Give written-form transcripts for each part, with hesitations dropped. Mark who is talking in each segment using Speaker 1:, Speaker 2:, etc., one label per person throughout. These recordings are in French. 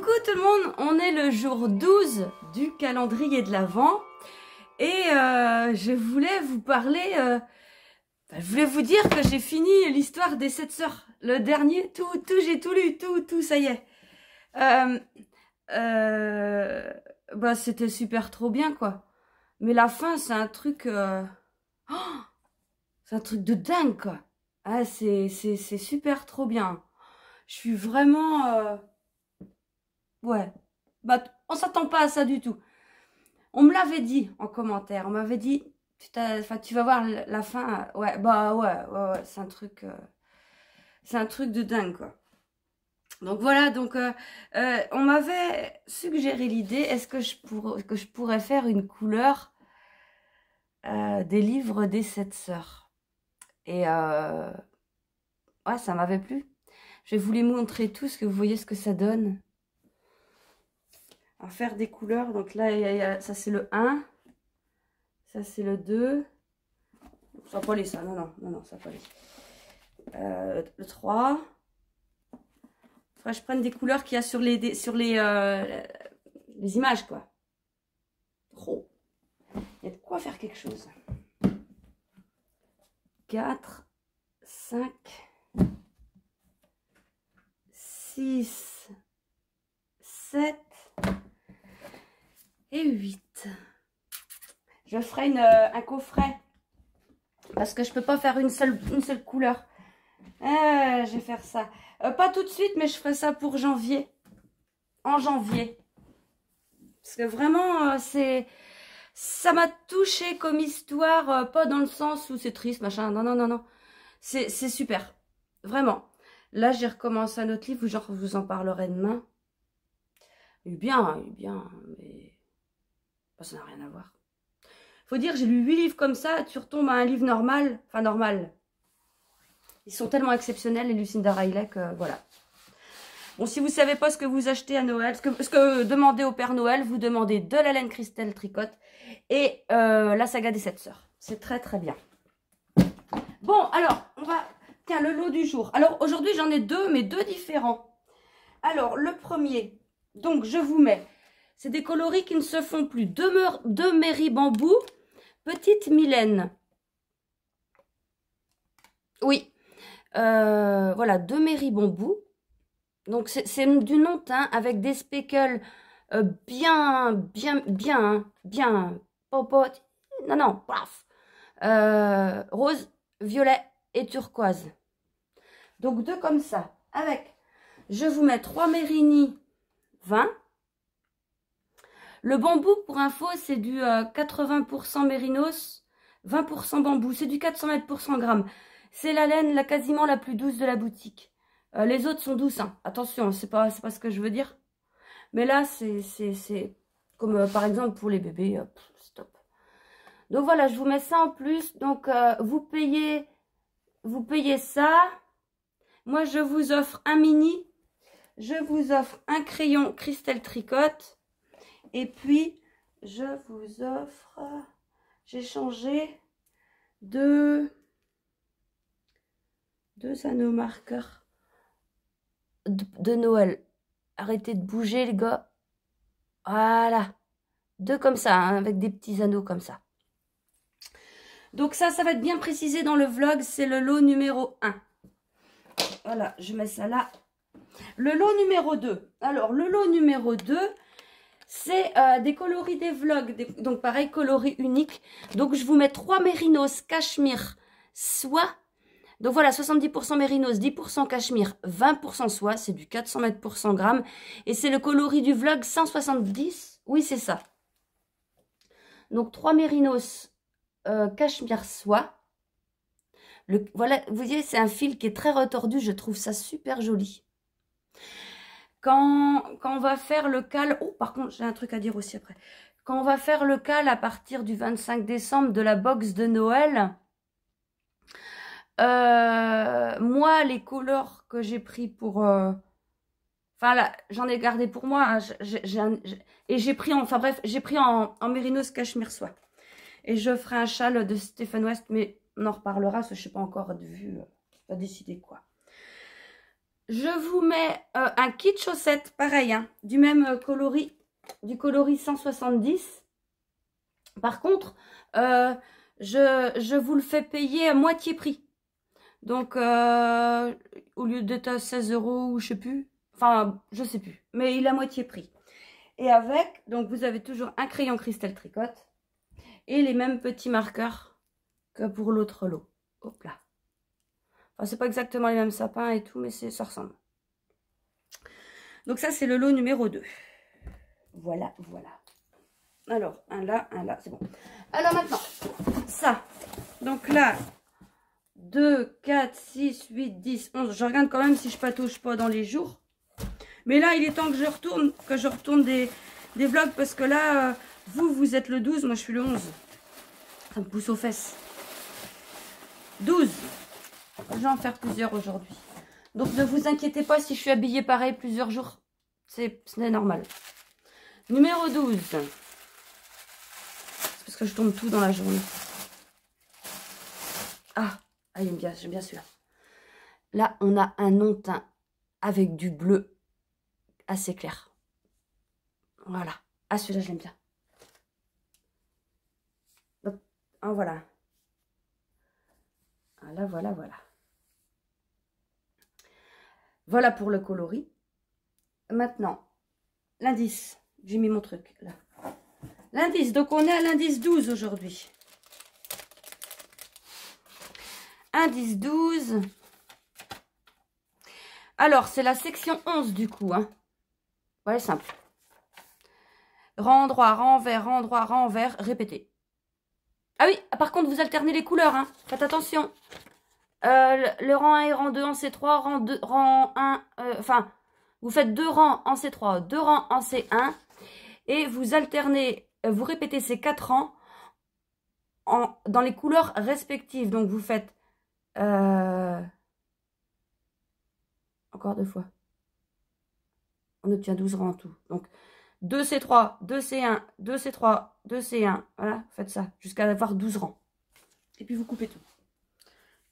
Speaker 1: Coucou tout le monde, on est le jour 12 du calendrier de l'Avent et je voulais vous parler, je voulais vous dire que j'ai fini l'histoire des 7 sœurs, le dernier, j'ai tout lu, tout, ça y est. Bah c'était super trop bien quoi, mais la fin c'est un truc, c'est un truc de dingue quoi. Ah, c'est super trop bien. Je suis vraiment... ouais, bah, on s'attend pas à ça du tout. On me l'avait dit en commentaire. On m'avait dit, tu vas voir la fin. Ouais, bah ouais, c'est un truc de dingue quoi. Donc voilà, donc on m'avait suggéré l'idée. Est-ce que je pourrais faire une couleur des livres des 7 sœurs? Et ouais, ça m'avait plu. Je vais vous les montrer tous, que vous voyez ce que ça donne. À faire des couleurs, donc là ça c'est le 1, ça c'est le 2, ça va pas aller ça, non, ça va pas aller. Le 3, faudrait que je prenne des couleurs qu'il y a sur les images quoi. Oh, il y a de quoi faire quelque chose. 4, 5, 6, 7 et 8. Je ferai un coffret parce que je peux pas faire une seule couleur. Je vais faire ça. Pas tout de suite, mais je ferai ça pour janvier. En janvier. Parce que vraiment, ça m'a touché comme histoire. Pas dans le sens où c'est triste, machin. Non. C'est super. Vraiment. Là, j'ai recommencé un autre livre où genre, je vous en parlerai demain. Il est bien, mais... ça n'a rien à voir. Faut dire, j'ai lu 8 livres comme ça, tu retombes à un livre normal. Enfin, normal. Ils sont tellement exceptionnels, les Lucinda Riley, que voilà. Bon, si vous ne savez pas ce que vous achetez à Noël, ce que demandez au Père Noël, vous demandez de la laine Christelle Tricotte et la saga des 7 sœurs. C'est très, très bien. Bon, alors, on va... Tiens, le lot du jour. Alors, aujourd'hui, j'en ai deux, mais deux différents. Alors, le premier, donc, je vous mets... C'est des coloris qui ne se font plus. Deux Mairie Bambou, Petite Mylène. Oui. Voilà, deux Mairie Bambou. Donc, c'est du non teint avec des speckles bien, popote. Non, paf. Rose, violet et turquoise. Donc, deux comme ça. Avec, je vous mets 3 Mérigny 20. Le bambou, pour info, c'est du 80% mérinos, 20% bambou. C'est du 400 mètres pour 100 grammes. C'est la laine quasiment la plus douce de la boutique. Les autres sont douces. Hein. Attention, c'est pas ce que je veux dire. Mais là, c'est comme par exemple pour les bébés. Stop. Donc voilà, je vous mets ça en plus. Donc vous payez ça. Moi, je vous offre un mini. Je vous offre un crayon Christelle Tricotte. Et puis, je vous offre, j'ai changé deux anneaux marqueurs de Noël. Arrêtez de bouger, les gars. Voilà. Deux comme ça, hein, avec des petits anneaux comme ça. Donc ça va être bien précisé dans le vlog. C'est le lot numéro 1. Voilà, je mets ça là. Le lot numéro 2. Alors, le lot numéro 2... c'est des coloris des vlogs, donc pareil, coloris uniques. Donc je vous mets 3 mérinos cachemire soie. Donc voilà, 70% mérinos, 10% cachemire, 20% soie. C'est du 400 mètres pour 100 grammes. Et c'est le coloris du vlog 170. Oui, c'est ça. Donc 3 mérinos cachemire soie. Voilà, vous voyez, c'est un fil qui est très retordu. Je trouve ça super joli. Quand on va faire le cal... Oh, par contre, j'ai un truc à dire aussi après. Quand on va faire le cal à partir du 25 décembre de la box de Noël, moi, les couleurs que j'ai pris pour... Enfin, là, j'en ai gardé pour moi. Hein, et j'ai pris en... Enfin bref, j'ai pris en mérinos cachemire soie. Et je ferai un châle de Stephen West, mais on en reparlera, parce que je ne sais pas encore de vue, pas décidé quoi. Je vous mets un kit chaussettes, pareil, hein, du même coloris, du coloris 170. Par contre, je vous le fais payer à moitié prix. Donc, au lieu d'être à 16 € ou je sais plus, enfin, je sais plus, mais il est à moitié prix. Et avec, donc vous avez toujours un crayon cristal tricote et les mêmes petits marqueurs que pour l'autre lot. Hop là. Enfin, c'est pas exactement les mêmes sapins et tout, mais ça ressemble. Donc ça, c'est le lot numéro 2. Voilà, voilà. Alors, un là, c'est bon. Alors maintenant, ça. Donc là, 2, 4, 6, 8, 10, 11. Je regarde quand même si je patauge pas dans les jours. Mais là, il est temps que je retourne des vlogs parce que là, vous êtes le 12, moi je suis le 11. Ça me pousse aux fesses. 12. Je vais en faire plusieurs aujourd'hui. Donc ne vous inquiétez pas si je suis habillée pareil plusieurs jours. Ce n'est normal. Numéro 12. C'est parce que je tourne tout dans la journée. Ah, j'aime bien celui-là. Là, on a un nom teint avec du bleu assez clair. Voilà. Ah, celui-là, je l'aime bien. Donc, ah, voilà. Ah, là, voilà, voilà. Voilà pour le coloris. Maintenant, l'indice. J'ai mis mon truc, là. L'indice. Donc, on est à l'indice 12 aujourd'hui. Indice 12. Alors, c'est la section 11 du coup. Hein. Ouais, simple. Rang droit, rang vert, rang droit, rang vert, répétez. Ah oui, par contre, vous alternez les couleurs. Hein. Faites attention. Le rang 1 et rang 2 en C3, rang 2, rang 1, enfin, vous faites 2 rangs en C3, 2 rangs en C1, et vous alternez, vous répétez ces 4 rangs dans les couleurs respectives. Donc, vous faites, encore 2 fois, on obtient 12 rangs en tout. Donc, 2 C3, 2 C1, 2 C3, 2 C1, voilà, faites ça, jusqu'à avoir 12 rangs. Et puis, vous coupez tout.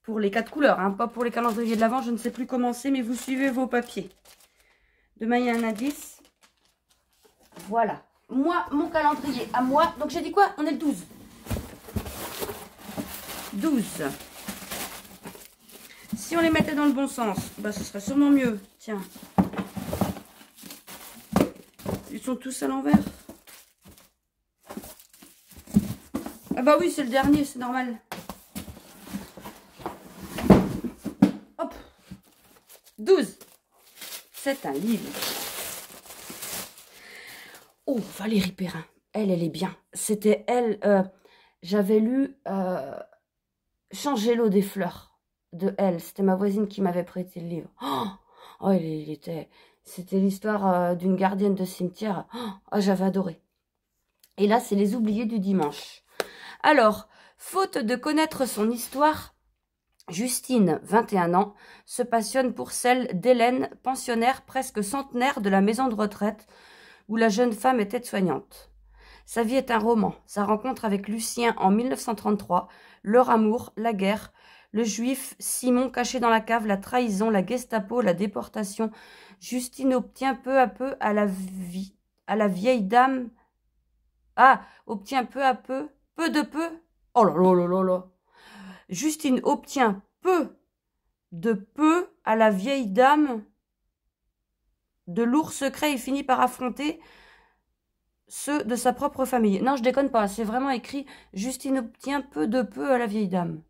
Speaker 1: Pour les 4 couleurs, hein, pas pour les calendriers de l'Avent, je ne sais plus comment c'est, mais vous suivez vos papiers. Demain, il y a un indice. Voilà. Moi, mon calendrier à moi. Donc, j'ai dit quoi? On est le 12. 12. Si on les mettait dans le bon sens, bah, ce serait sûrement mieux. Tiens. Ils sont tous à l'envers. Ah bah oui, c'est le dernier, c'est normal. Hop. 12. C'est un livre. Oh, Valérie Perrin. Elle est bien. C'était elle. J'avais lu Changer l'eau des fleurs de elle. C'était ma voisine qui m'avait prêté le livre. Oh, c'était l'histoire d'une gardienne de cimetière. Oh, j'avais adoré. Et là, c'est Les Oubliés du dimanche. Alors, faute de connaître son histoire, Justine, 21 ans, se passionne pour celle d'Hélène, pensionnaire presque centenaire de la maison de retraite où la jeune femme est aide-soignante. Sa vie est un roman. Sa rencontre avec Lucien en 1933, leur amour, la guerre, le juif Simon caché dans la cave, la trahison, la Gestapo, la déportation. Justine obtient peu à peu à la vieille dame. Ah, obtient peu à peu, peu de peu. Oh là là là là là. Justine obtient peu de peu à la vieille dame de lourds secrets et finit par affronter ceux de sa propre famille. Non, je déconne pas, c'est vraiment écrit Justine obtient peu de peu à la vieille dame.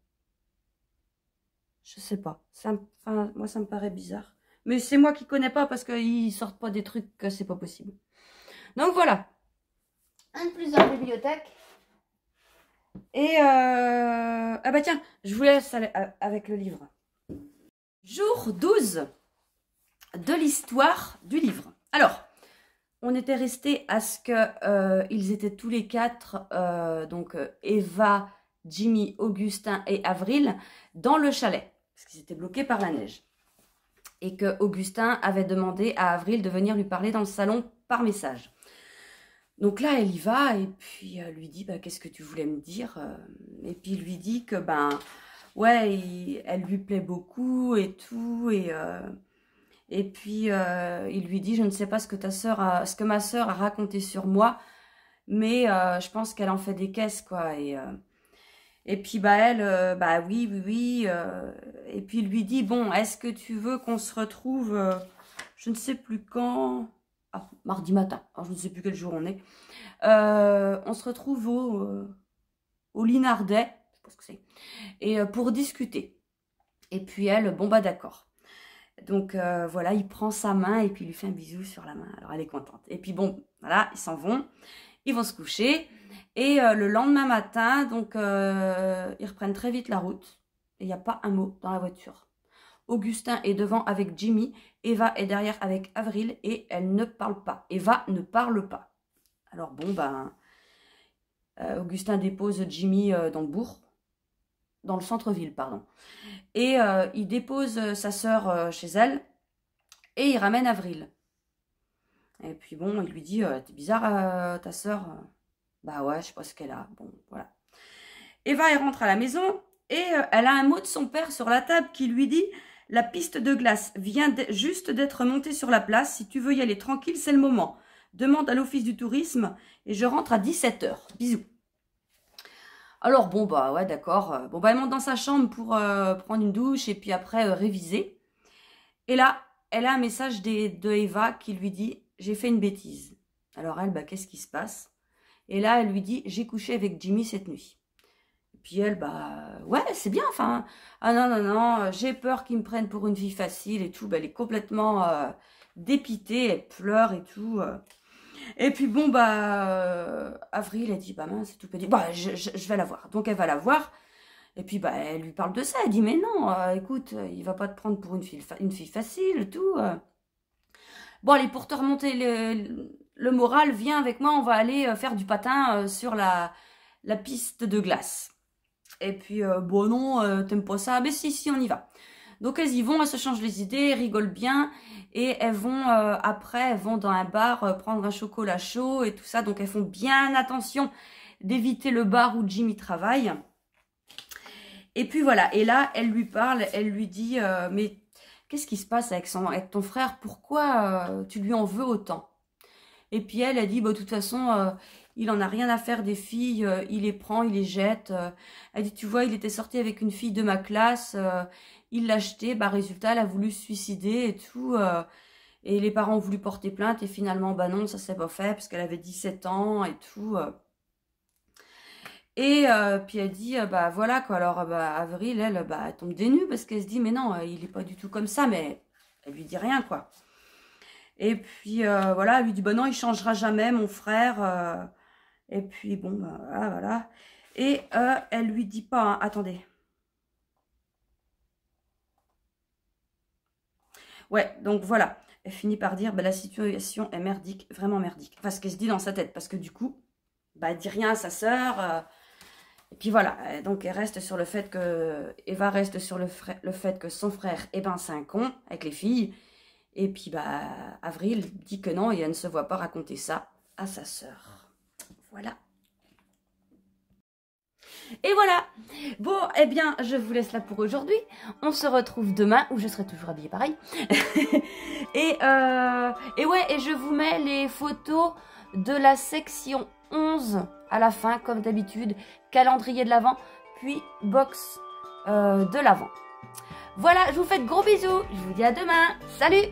Speaker 1: Je sais pas. Enfin, moi, ça me paraît bizarre. Mais c'est moi qui connais pas parce qu'ils sortent pas des trucs que c'est pas possible. Donc voilà. Un de plusieurs bibliothèques. Et ah bah tiens, je vous laisse avec le livre. Jour 12 de l'histoire du livre. Alors, on était resté à ce que ils étaient tous les 4, donc Eva, Jimmy, Augustin et Avril, dans le chalet, parce qu'ils étaient bloqués par la neige. Et que Augustin avait demandé à Avril de venir lui parler dans le salon par message. Donc là, elle y va et puis lui dit bah, « Qu'est-ce que tu voulais me dire ?» Et puis il lui dit que, ben, ouais, elle lui plaît beaucoup et tout. Et puis, il lui dit, je ne sais pas ce que ma sœur a raconté sur moi, mais je pense qu'elle en fait des caisses, quoi. Et puis, bah, elle, bah oui, oui, oui. Et puis, il lui dit, bon, est-ce que tu veux qu'on se retrouve, je ne sais plus quand, ah, mardi matin, alors, je ne sais plus quel jour on est. On se retrouve au Linardet, je sais pas ce que c'est, et pour discuter. Et puis, elle, bon, bah, d'accord. Donc voilà, il prend sa main et puis il lui fait un bisou sur la main. Alors elle est contente. Et puis bon, voilà, ils s'en vont. Ils vont se coucher. Et le lendemain matin, donc ils reprennent très vite la route. Et il n'y a pas un mot dans la voiture. Augustin est devant avec Jimmy. Eva est derrière avec Avril. Et elle ne parle pas. Eva ne parle pas. Alors bon, ben, Augustin dépose Jimmy dans le bourg. Dans le centre-ville, pardon. Et il dépose sa sœur chez elle. Et il ramène Avril. Et puis bon, il lui dit, t'es bizarre ta sœur. Bah ouais, je sais pas ce qu'elle a. Bon, voilà. Eva, elle rentre à la maison. Et elle a un mot de son père sur la table qui lui dit, la piste de glace vient juste d'être montée sur la place. Si tu veux y aller tranquille, c'est le moment. Demande à l'office du tourisme. Et je rentre à 17 h. Bisous. Alors bon, bah ouais, d'accord. Bon, bah elle monte dans sa chambre pour prendre une douche et puis après réviser. Et là, elle a un message de Eva qui lui dit « J'ai fait une bêtise ». Alors elle, bah qu'est-ce qui se passe? Et là, elle lui dit « J'ai couché avec Jimmy cette nuit ». Et puis elle, bah ouais, c'est bien, enfin. Ah non, non, non, j'ai peur qu'ils me prennent pour une fille facile et tout. Bah, elle est complètement dépitée, elle pleure et tout. Et puis bon, bah, Avril, elle dit, bah mince, c'est tout petit. Bah, je vais la voir. Donc elle va la voir. Et puis bah, elle lui parle de ça. Elle dit, mais non, écoute, il va pas te prendre pour une fille facile, tout. Bon, allez, pour te remonter le moral, viens avec moi, on va aller faire du patin sur la piste de glace. Et puis, bon non, t'aimes pas ça? Mais si, on y va. Donc elles y vont, elles se changent les idées, elles rigolent bien et elles vont après, elles vont dans un bar prendre un chocolat chaud et tout ça. Donc elles font bien attention d'éviter le bar où Jimmy travaille. Et puis voilà, et là elle lui parle, elle lui dit mais qu'est-ce qui se passe avec ton frère? Pourquoi tu lui en veux autant? Et puis elle dit bah de toute façon il en a rien à faire des filles, il les prend, il les jette. Elle dit tu vois, il était sorti avec une fille de ma classe. Il l'a acheté, bah résultat, elle a voulu se suicider et tout. Et les parents ont voulu porter plainte et finalement, bah non, ça s'est pas fait parce qu'elle avait 17 ans et tout. Et puis elle dit, bah voilà quoi. Alors bah, Avril, elle, bah, elle tombe des nues parce qu'elle se dit, mais non, il est pas du tout comme ça, mais elle lui dit rien quoi. Et puis voilà, elle lui dit, bah non, il changera jamais, mon frère. Et puis bon, bah voilà. Et elle lui dit pas, hein, attendez. Ouais, donc voilà. Elle finit par dire, bah, la situation est merdique, vraiment merdique. Enfin, ce qu'elle se dit dans sa tête. Parce que du coup, bah, elle dit rien à sa sœur. Et puis voilà. Donc, elle reste sur le fait que... Eva reste sur le fait que son frère, eh ben, c'est un con avec les filles. Et puis, bah, Avril dit que non, et elle ne se voit pas raconter ça à sa sœur. Voilà. Et voilà. Bon, eh bien, je vous laisse là pour aujourd'hui. On se retrouve demain, où je serai toujours habillée pareil. et ouais, et je vous mets les photos de la section 11 à la fin, comme d'habitude. Calendrier de l'Avent, puis box de l'Avent. Voilà, je vous fais de gros bisous. Je vous dis à demain. Salut!